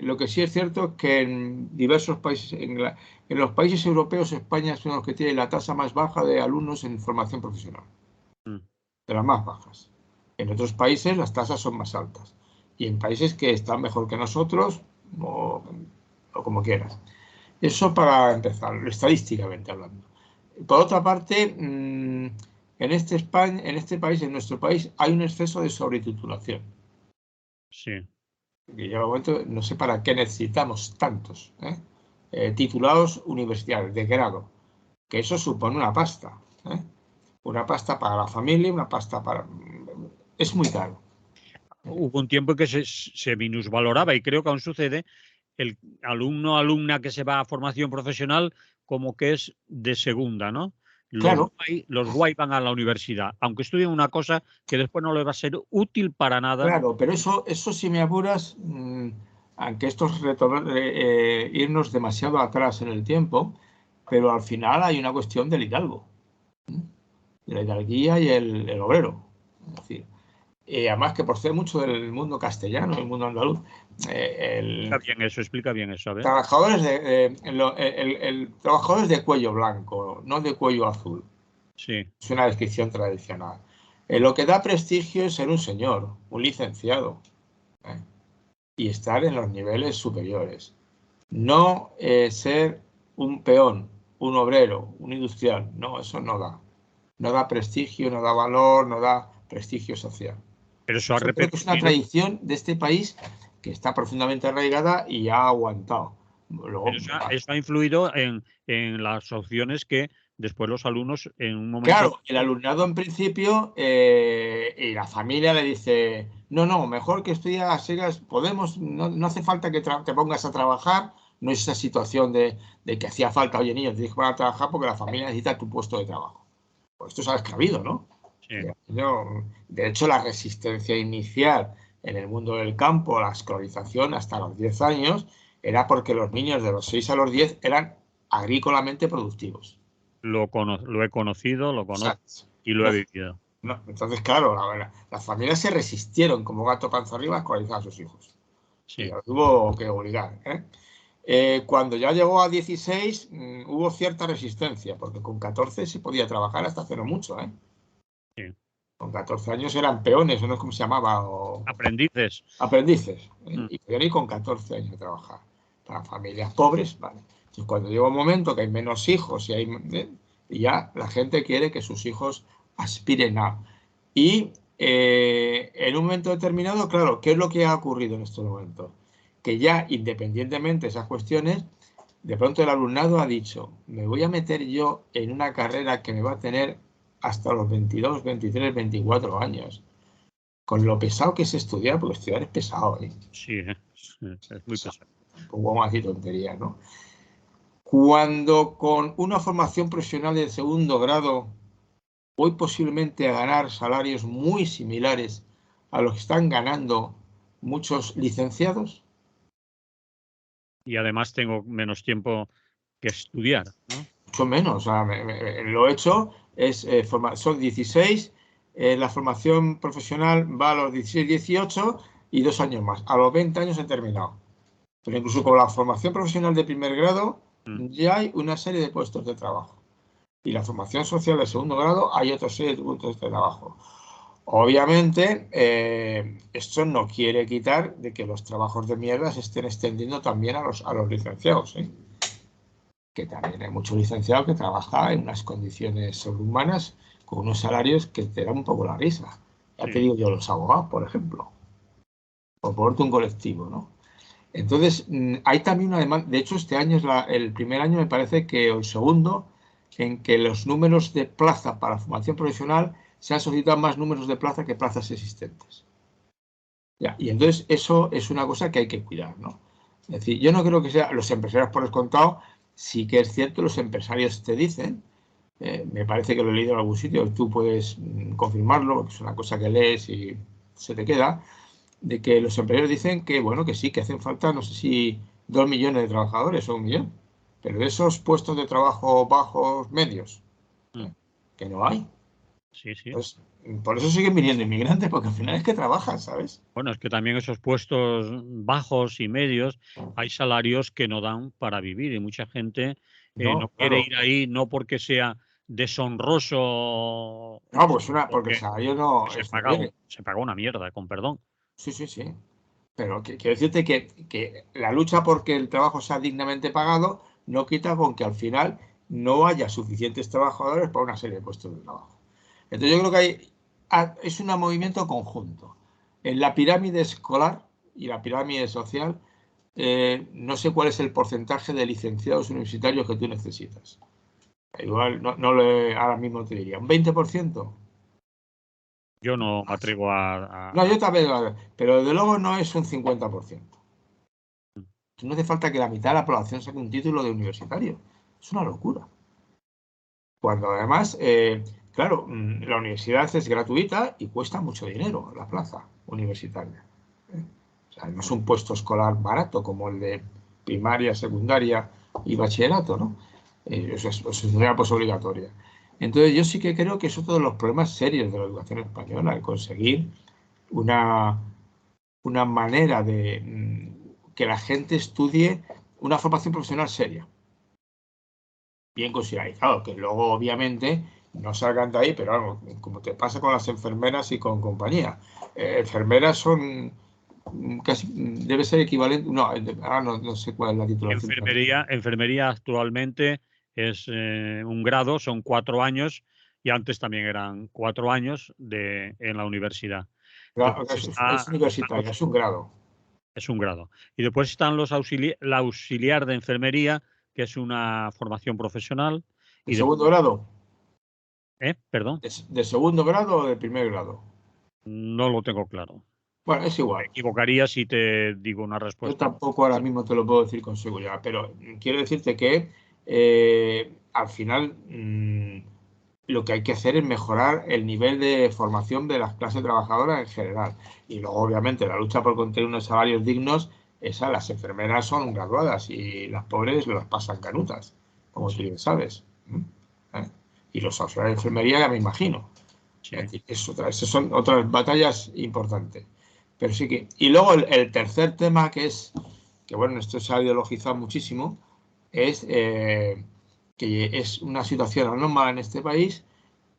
lo que sí es cierto es que en diversos países, en los países europeos, España es uno de los que tiene la tasa más baja de alumnos en formación profesional, de las más bajas. En otros países las tasas son más altas. Y en países que están mejor que nosotros, o como quieras. Eso para empezar, estadísticamente hablando. Por otra parte, en este país, en nuestro país, hay un exceso de sobretitulación. Sí. Y llega un momento, no sé para qué necesitamos tantos titulados universitarios de grado, que eso supone una pasta. Una pasta para la familia, una pasta para... Es muy caro. Hubo un tiempo en que se minusvaloraba y creo que aún sucede el alumno o alumna que se va a formación profesional como que es de segunda, ¿no? Claro, Los guay van a la universidad, aunque estudien una cosa que después no les va a ser útil para nada. claro, pero eso si me apuras, aunque esto es irnos demasiado atrás en el tiempo, pero al final hay una cuestión del hidalgo, de la hidalguía y el obrero. Es decir, además que por ser mucho del mundo castellano, el mundo andaluz, Explica bien eso, a ver. trabajadores trabajadores de cuello blanco, no de cuello azul. Sí. Es una descripción tradicional. Lo que da prestigio es ser un señor, un licenciado, ¿eh? Y estar en los niveles superiores. No ser un peón, un obrero, un industrial. No, eso no da. No da prestigio, no da valor, no da prestigio social. Pero eso ha Eso creo que es una repercutido. tradición de este país que está profundamente arraigada y ha aguantado. Luego, Pero eso ha influido en las opciones que después los alumnos en un momento. claro, el alumnado en principio y la familia le dice, no, mejor que estudias, sigas, podemos, no hace falta que te pongas a trabajar, no es esa situación de que hacía falta, oye niño, te tienes que poner a trabajar porque la familia necesita tu puesto de trabajo. Pues esto sabes que ha habido, ¿no? Sí. De hecho, la resistencia inicial en el mundo del campo, la escolarización hasta los 10 años, era porque los niños de los 6 a los 10 eran agrícolamente productivos. Lo he conocido, lo conozco Exacto. y lo he vivido. No, entonces, claro, las familias se resistieron como gato panza arriba a escolarizar a sus hijos. Y Sí. los tuvo que obligar. Cuando ya llegó a 16, hubo cierta resistencia, porque con 14 se podía trabajar hasta hace no mucho. Sí. Con 14 años eran peones, o no es como se llamaba, o Aprendices. aprendices. Mm. Y podían ir con 14 años a trabajar. Para familias pobres, vale. Entonces, cuando llega un momento que hay menos hijos y ya la gente quiere que sus hijos aspiren a. Y en un momento determinado, claro, ¿qué es lo que ha ocurrido en estos momentos? Que ya, independientemente de esas cuestiones, de pronto el alumnado ha dicho, me voy a meter yo en una carrera que me va a tener hasta los 22, 23, 24 años. Con lo pesado que es estudiar, porque estudiar es pesado, ¿eh? Sí, es muy pesado. Tampoco vamos a decir tonterías, ¿no? Cuando con una formación profesional de segundo grado voy posiblemente a ganar salarios muy similares a los que están ganando muchos licenciados. Y además tengo menos tiempo que estudiar, ¿no? Mucho menos. O sea, lo hecho es, son 16, la formación profesional va a los 16, 18 y 2 años más. A los 20 años he terminado. Pero incluso con la formación profesional de primer grado ya hay una serie de puestos de trabajo. Y la formación social de segundo grado hay otra serie de puestos de trabajo. Obviamente, esto no quiere quitar de que los trabajos de mierda se estén extendiendo también a los licenciados, ¿eh? Que también hay mucho licenciado que trabaja en unas condiciones sobrehumanas con unos salarios que te dan un poco la risa. Ya te digo yo, los abogados, por ejemplo, por ponerte un colectivo, ¿no? Entonces, hay también una demanda. De hecho, este año es el primer año, me parece que, o el segundo, en que los números de plaza para formación profesional se han solicitado más números de plaza que plazas existentes. Ya, y entonces eso es una cosa que hay que cuidar, ¿no? Es decir, yo no creo que sea los empresarios por descontado, sí que es cierto, los empresarios te dicen, me parece que lo he leído en algún sitio, tú puedes confirmarlo, porque es una cosa que lees y se te queda, de que los empresarios dicen que, bueno, que sí, que hacen falta, no sé si 2 millones de trabajadores o 1 millón, pero de esos puestos de trabajo bajos, medios, que no hay. Sí, sí. Pues, por eso siguen viniendo inmigrantes, porque al final es que trabajan, ¿sabes? Bueno, es que también esos puestos bajos y medios hay salarios que no dan para vivir y mucha gente no No, quiere claro. ir ahí no porque sea deshonroso, No, pues porque el porque salario no es, no viene. se paga una mierda, con perdón. Sí, sí, sí. Pero quiero decirte que la lucha por que el trabajo sea dignamente pagado no quita con que al final no haya suficientes trabajadores para una serie de puestos de trabajo. Entonces yo creo que es un movimiento conjunto. En la pirámide escolar y la pirámide social, no sé cuál es el porcentaje de licenciados universitarios que tú necesitas. Igual, ahora mismo te diría, ¿un 20%? Yo no me Más. atrevo No, yo también, pero desde luego no es un 50%. No hace falta que la mitad de la población saque un título de universitario. Es una locura. Cuando además, claro, la universidad es gratuita y cuesta mucho dinero la plaza universitaria. O sea, no es un puesto escolar barato como el de primaria, secundaria y bachillerato, ¿no? Eso es una pues obligatoria. Entonces, yo sí que creo que es otro de los problemas serios de la educación española, el conseguir una, una manera de que la gente estudie una formación profesional seria, bien considerado, que luego obviamente no salgan de ahí, pero vamos, como te pasa con las enfermeras y con compañía. Enfermeras son casi, debe ser equivalente, no, ahora no sé cuál es la titulación. Enfermería actualmente es un grado, son 4 años y antes también eran 4 años en la universidad. Después Es universitaria, es un grado. es un grado. Y después están la auxiliar de enfermería, que es una formación profesional. ¿De Y segundo grado? perdón, ¿De segundo grado o de primer grado? no lo tengo claro. Bueno, es Me igual. equivocaría si te digo una Yo respuesta. tampoco ahora mismo te lo puedo decir con seguridad, pero quiero decirte que al final lo que hay que hacer es mejorar el nivel de formación de las clases trabajadoras en general. Y luego, obviamente, la lucha por conseguir unos salarios dignos, las enfermeras son graduadas y las pobres las pasan canutas, como tú Sí, bien sabes. ¿Eh? Y los auxiliares de enfermería ya me imagino. sí. Es decir, esas son otras batallas importantes. Pero sí que. Y luego el tercer tema, que bueno, esto se ha ideologizado muchísimo, es que es una situación anómala en este país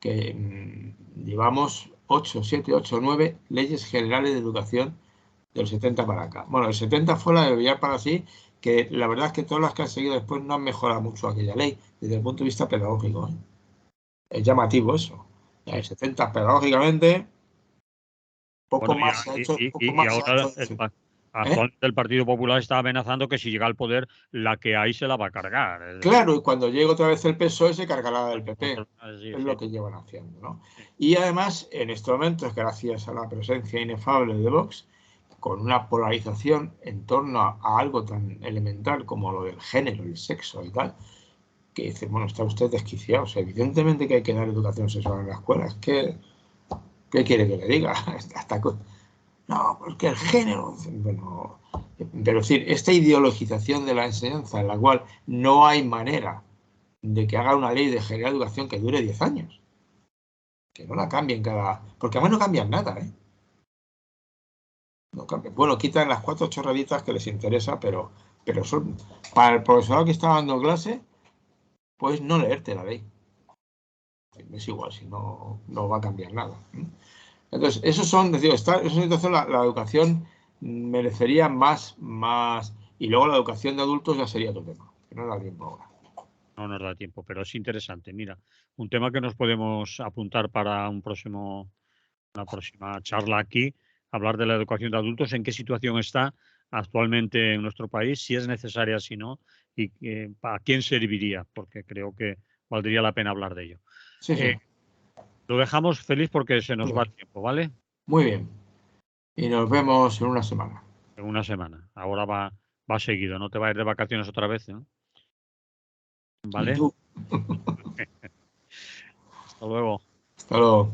que llevamos 8, 7, 8, 9 leyes generales de educación del 70 para acá. Bueno, el 70 fue la de Villar para sí, que la verdad es que todas las que han seguido después no han mejorado mucho aquella ley desde el punto de vista pedagógico, ¿eh? Es llamativo eso. Ya el Sí. 70 pedagógicamente, poco Bueno, más se ha hecho, poco y más se ha ahora hecho de eso. ¿Eh? actualmente el Partido Popular está amenazando que si llega al poder, la que hay se la va a cargar. Es decir, Claro, y cuando llegue otra vez el PSOE se cargará del PP. sí, Es sí, lo que llevan haciendo, ¿no? sí. Y además, en estos momentos, gracias a la presencia inefable de Vox, con una polarización en torno a algo tan elemental como lo del género, el sexo y tal, que dice, bueno, está usted desquiciado. O sea, evidentemente que hay que dar educación sexual en la escuela. Es que, ¿qué quiere que le diga? Hasta no, porque el género. Bueno, pero es decir, esta ideologización de la enseñanza en la cual no hay manera de que haga una ley de general educación que dure 10 años. Que no la cambien cada. Porque además no cambian nada, ¿eh? No cambian. Bueno, quitan las 4 chorraditas que les interesa, pero son. Para el profesorado que está dando clase, pues no leerte la ley. Es igual, si no, no va a cambiar nada. Entonces, esos son, digo, esa situación, la educación merecería más, y luego la educación de adultos ya sería otro tema, que no da tiempo ahora. No nos da tiempo, pero es interesante. Mira, un tema que nos podemos apuntar para una próxima charla aquí, hablar de la educación de adultos, en qué situación está actualmente en nuestro país, si es necesaria, si no, y a quién serviría, porque creo que valdría la pena hablar de ello. Sí, sí. Lo dejamos feliz porque se nos Muy va bien. el tiempo, ¿vale? Muy bien. Y nos vemos en una semana. En una semana. Ahora va seguido, no te vayas de vacaciones otra vez, ¿no? Y ¿Vale? tú. Hasta luego. Hasta luego.